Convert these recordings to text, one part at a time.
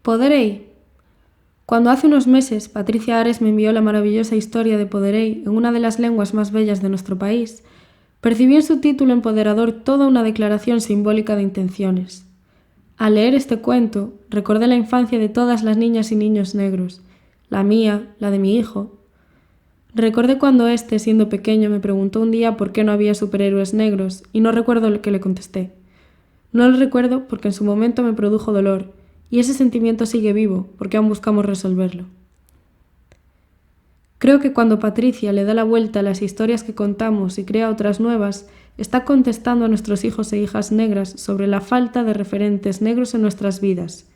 Poderei. Cuando hace unos meses Patricia Ares me envió la maravillosa historia de Poderei en una de las lenguas más bellas de nuestro país, percibí en su título empoderador toda una declaración simbólica de intenciones. Al leer este cuento, recordé la infancia de todas las niñas y niños negros, la mía, la de mi hijo. Recordé cuando éste, siendo pequeño, me preguntó un día por qué no había superhéroes negros y no recuerdo lo que le contesté. No lo recuerdo porque en su momento me produjo dolor, y ese sentimiento sigue vivo porque aún buscamos resolverlo. Creo que cuando Patricia le da la vuelta a las historias que contamos y crea otras nuevas, está contestando a nuestros hijos e hijas negras sobre la falta de referentes negros en nuestras vidas,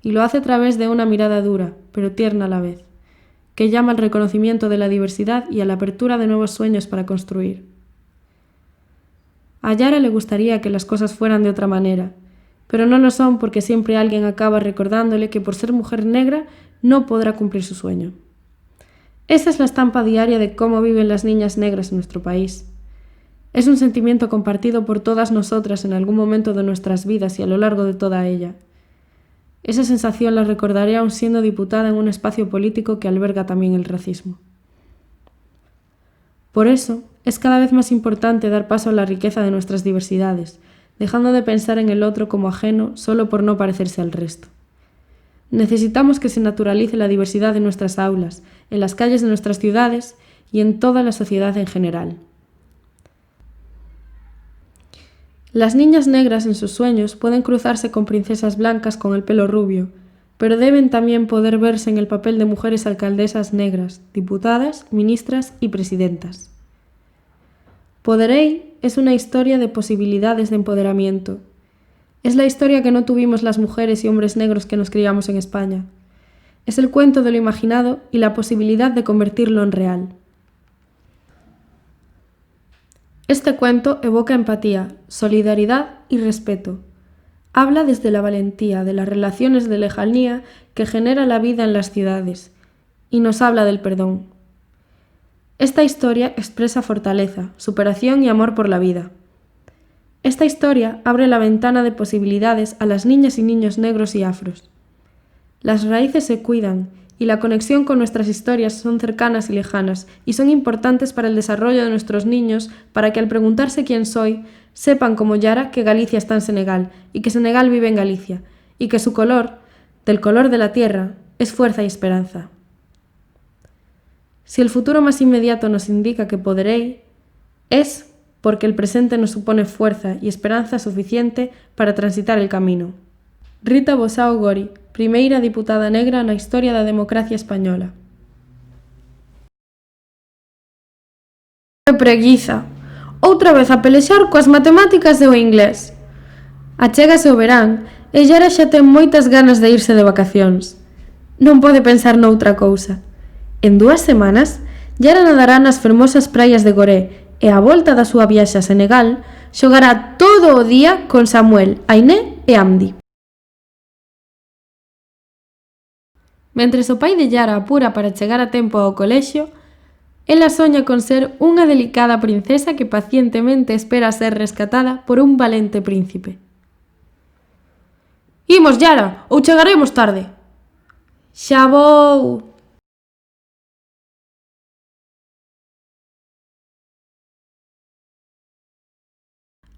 y lo hace a través de una mirada dura, pero tierna a la vez, que llama al reconocimiento de la diversidad y a la apertura de nuevos sueños para construir. A Yara le gustaría que las cosas fueran de otra manera, pero no lo son porque siempre alguien acaba recordándole que por ser mujer negra no podrá cumplir su sueño. Esa es la estampa diaria de cómo viven las niñas negras en nuestro país. Es un sentimiento compartido por todas nosotras en algún momento de nuestras vidas y a lo largo de toda ella. Esa sensación la recordaré aún siendo diputada en un espacio político que alberga también el racismo. Por eso, es cada vez más importante dar paso a la riqueza de nuestras diversidades, dejando de pensar en el otro como ajeno solo por no parecerse al resto. Necesitamos que se naturalice la diversidad en nuestras aulas, en las calles de nuestras ciudades y en toda la sociedad en general. Las niñas negras en sus sueños pueden cruzarse con princesas blancas con el pelo rubio, pero deben también poder verse en el papel de mujeres alcaldesas negras, diputadas, ministras y presidentas. Poderei es una historia de posibilidades de empoderamiento. Es la historia que no tuvimos las mujeres y hombres negros que nos criamos en España. Es el cuento de lo imaginado y la posibilidad de convertirlo en real. Este cuento evoca empatía, solidaridad y respeto. Habla desde la valentía de las relaciones de lejanía que genera la vida en las ciudades y nos habla del perdón. Esta historia expresa fortaleza, superación y amor por la vida. Esta historia abre la ventana de posibilidades a las niñas y niños negros y afros. Las raíces se cuidan y la conexión con nuestras historias son cercanas y lejanas y son importantes para el desarrollo de nuestros niños para que al preguntarse quién soy, sepan como Yara que Galicia está en Senegal y que Senegal vive en Galicia y que su color, del color de la tierra, es fuerza y esperanza. Si el futuro más inmediato nos indica que poderei, es porque el presente nos supone fuerza y esperanza suficiente para transitar el camino. Rita Bosao Gori, primeira diputada negra na historia da democracia española. Que preguiza! Outra vez a pelexar coas matemáticas e o inglés. Achégase o verán e Yara xa ten moitas ganas de irse de vacacións. Non pode pensar noutra cousa. En 2 semanas, Yara nadará nas fermosas praias de Goré e á volta da súa viaxe a Senegal xogará todo o día con Samuel, Ainé e Amdi. Mentres o pai de Yara apura para chegar a tempo ao colexio, ela soña con ser unha delicada princesa que pacientemente espera ser rescatada por un valente príncipe. Imos, Yara, ou chegaremos tarde. Xa vou.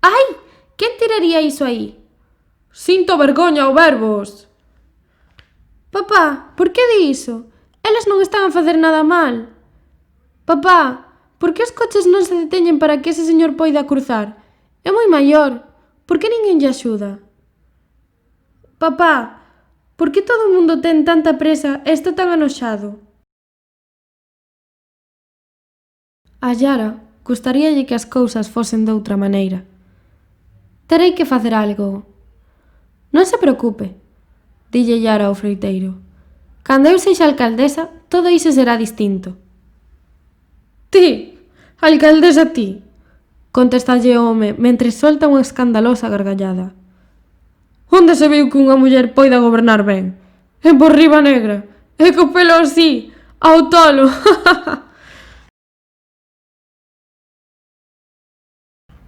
Ai, quen tiraría iso aí? Sinto vergoña ao verbos. Papá, por que di iso? Elas non están a facer nada mal. Papá, por que os coches non se deteñen para que ese señor poida cruzar? É moi maior. Por que ninguén lle axuda? Papá, por que todo o mundo ten tanta presa e está tan anoxado? A Yara gustaríalle que as cousas fosen doutra maneira. Terei que facer algo. Non se preocupe, dille Yara ao freiteiro. Cando eu sexa alcaldesa, todo iso será distinto. Ti, alcaldesa ti, contestalle o home mentre solta unha escandalosa gargallada. Onde se viu que unha muller poida gobernar ben? E por riba negra, e co pelo así, ao tolo.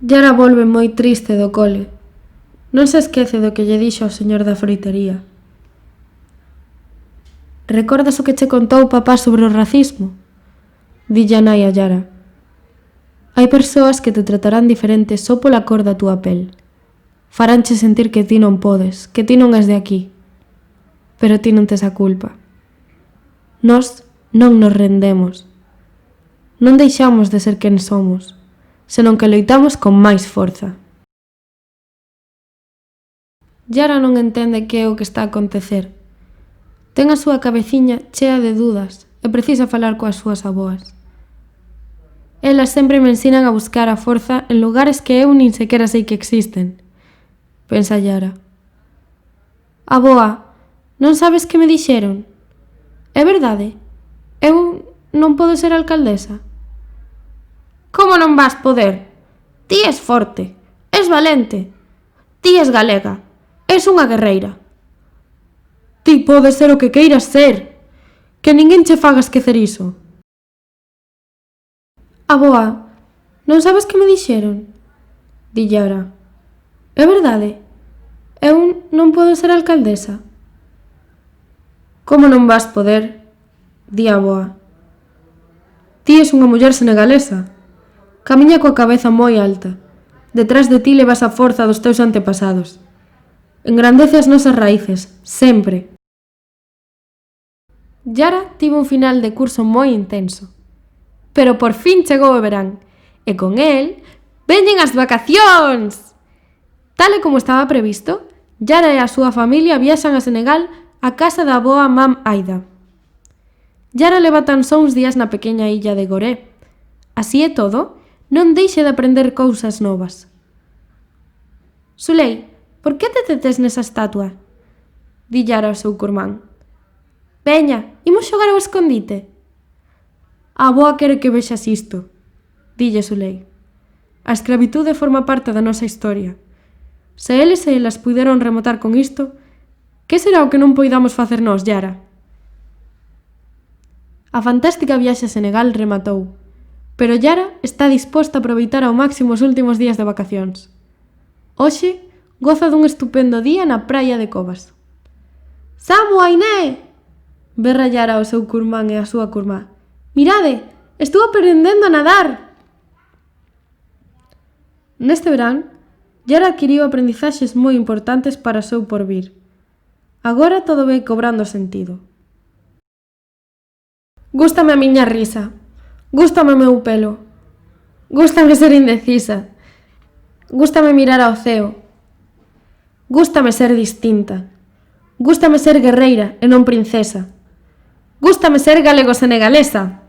Yara volve moi triste do cole. Non se esquece do que lle dixo ao señor da froitería. recordas o que che contou papá sobre o racismo? Dille a nai a Yara. Hai persoas que te tratarán diferente só pola cor da túa pel. Faránche sentir que ti non podes, que ti non és de aquí. Pero ti non tes a culpa. Nós non nos rendemos. Non deixamos de ser quen somos, senón que loitamos con máis forza. Yara non entende que é o que está a acontecer. Ten a súa cabeciña chea de dudas e precisa falar coas súas avoas. Elas sempre me ensinan a buscar a forza en lugares que eu nin sequera sei que existen, pensa Yara. Avoa, non sabes que me dixeron? É verdade? Eu non podo ser alcaldesa? Como non vas poder? Ti és forte, és valente. Ti és galega, és unha guerreira. Ti podes ser o que queiras ser. Que ninguén che faga esquecer iso. Avoa, non sabes que me dixeron? Di Yara. É verdade? Eu non podo ser alcaldesa? Como non vas poder? Di a avoa. Ti és unha muller senegalesa. Camiña coa cabeza moi alta. Detrás de ti levas a forza dos teus antepasados. Engrandece as nosas raíces, sempre. Yara tivo un final de curso moi intenso. Pero por fin chegou o verán, e con el veñen as vacacións! Tal e como estaba previsto, Yara e a súa familia viaxan a Senegal a casa da avoa Mam Aida. Yara leva tan só uns días na pequena illa de Goré. Así é todo, non deixe de aprender cousas novas. Sulei, por que te tetes nesa estatua? Di Yara ao seu curmán. Veña, imos xogar ao escondite. A avoa quere que vexas isto, dille Sulei. A escravitude forma parte da nosa historia. Se eles e elas puderon remotar con isto, que será o que non poidamos facer nós, Yara? A fantástica viaxe a Senegal rematou, pero Yara está disposta a aproveitar ao máximo os últimos días de vacacións. Hoxe goza dun estupendo día na praia de Covas. Samu, Ainé! Berra Yara ao seu curmán e á súa curmá. Mirade, estou aprendendo a nadar! Neste verán, Yara adquiriu aprendizaxes moi importantes para o seu porvir. Agora todo vai cobrando sentido. Gústame a miña risa. Gústame o meu pelo. Gústame ser indecisa. Gústame mirar ao ceo. Gústame ser distinta. Gústame ser guerreira e non princesa. Gústame ser galego-senegalesa.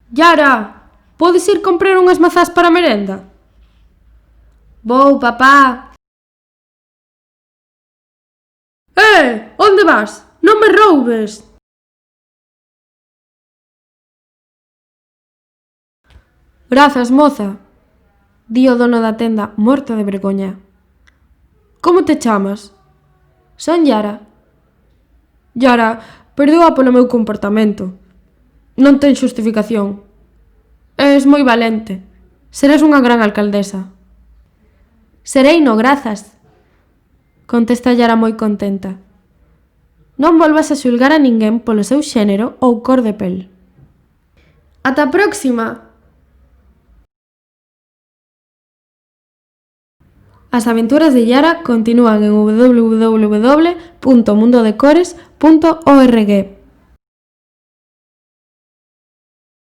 Yara, podes ir comprar unhas mazás para a merenda? Vou, papá. Onde vas? Non me roubes! Grazas, moza, di o dono da tenda morto de vergoña. Como te chamas? Son Yara. Yara, perdoa polo meu comportamento. Non ten xustificación. És moi valente. Serás unha gran alcaldesa. Serei no, grazas, contesta Yara moi contenta. Non volvas a xulgar a ninguén polo seu xénero ou cor de pel. Ata a próxima! As aventuras de Yara continúan en www.mundodecores.org.